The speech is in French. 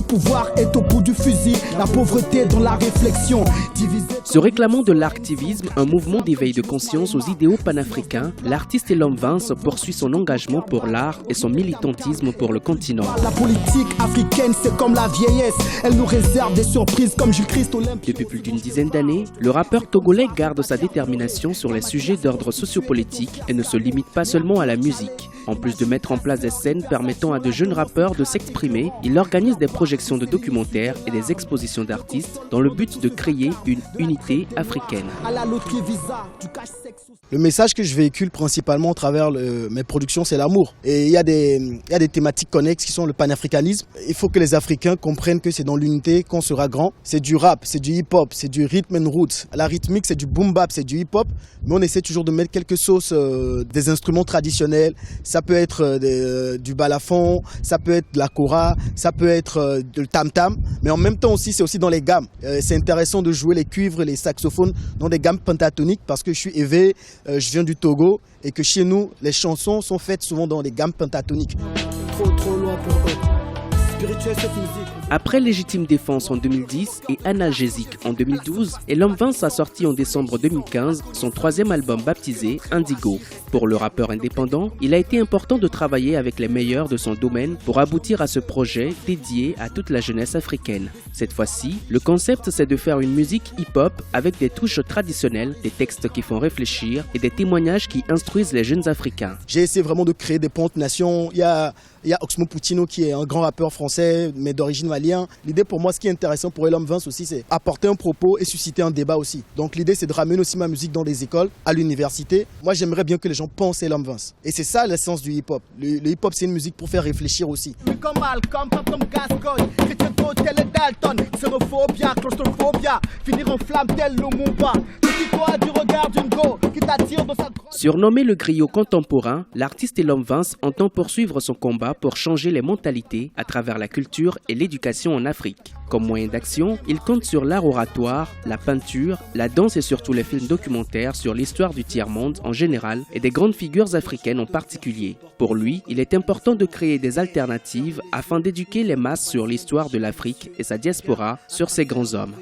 pouvoir est au bout du fusil, la pauvreté dans la réflexion. Se réclamant de l'artivisme, un mouvement d'éveil de conscience aux idéaux panafricains, l'artiste Elom Vance poursuit son engagement pour l'art et son militantisme pour le continent. La politique africaine, c'est comme la vieillesse, elle nous réserve des surprises comme Jules Christ Olympe. Depuis plus d'une dizaine d'années, le rappeur togolais garde sa détermination sur les sujets d'ordre sociopolitique et ne se limite pas seulement à la musique. En plus de mettre en place des scènes permettant à de jeunes rappeurs de s'exprimer, il organise des projections de documentaires et des expositions d'artistes dans le but de créer une unité africaine. Le message que je véhicule principalement à travers mes productions, c'est l'amour. Et il y a des thématiques connexes qui sont le panafricanisme. Il faut que les Africains comprennent que c'est dans l'unité qu'on sera grand. C'est du rap, c'est du hip-hop, c'est du rhythm and roots. La rythmique, c'est du boom-bap, c'est du hip-hop. Mais on essaie toujours de mettre quelques sauces, des instruments traditionnels. Ça peut être du balafon, ça peut être de la kora, ça peut être du tam-tam. Mais en même temps aussi, c'est aussi dans les gammes. C'est intéressant de jouer les cuivres et les saxophones dans des gammes pentatoniques parce que je suis éveillé, je viens du Togo et que chez nous, les chansons sont faites souvent dans des gammes pentatoniques. Trop loin pour eux. Spirituel cette musique. Après Légitime Défense en 2010 et Analgésique en 2012, Elom Vance a sorti en décembre 2015 son troisième album baptisé Indigo. Pour le rappeur indépendant, il a été important de travailler avec les meilleurs de son domaine pour aboutir à ce projet dédié à toute la jeunesse africaine. Cette fois-ci, le concept c'est de faire une musique hip-hop avec des touches traditionnelles, des textes qui font réfléchir et des témoignages qui instruisent les jeunes Africains. J'ai essayé vraiment de créer des ponts de nation. Il y a Oxmo Puccino qui est un grand rappeur français, mais d'origine malien. L'idée pour moi, ce qui est intéressant pour Elom Vance aussi, c'est apporter un propos et susciter un débat aussi. Donc l'idée, c'est de ramener aussi ma musique dans des écoles, à l'université. Moi, j'aimerais bien que les gens pensent Elom Vance. Et c'est ça l'essence du hip-hop. Le hip-hop, c'est une musique pour faire réfléchir aussi. Comme Malcolm, pas comme Gascogne, Chrétien tel et Dalton, xénophobia, claustrophobia, finir en flamme tel Lumumba. Méfie-toi du regard d'une go qui t'attire de sa... Surnommé le griot contemporain, l'artiste Elom Vance entend poursuivre son combat pour changer les mentalités à travers la culture et l'éducation en Afrique. Comme moyen d'action, il compte sur l'art oratoire, la peinture, la danse et surtout les films documentaires sur l'histoire du tiers-monde en général et des grandes figures africaines en particulier. Pour lui, il est important de créer des alternatives afin d'éduquer les masses sur l'histoire de l'Afrique et sa diaspora sur ses grands hommes.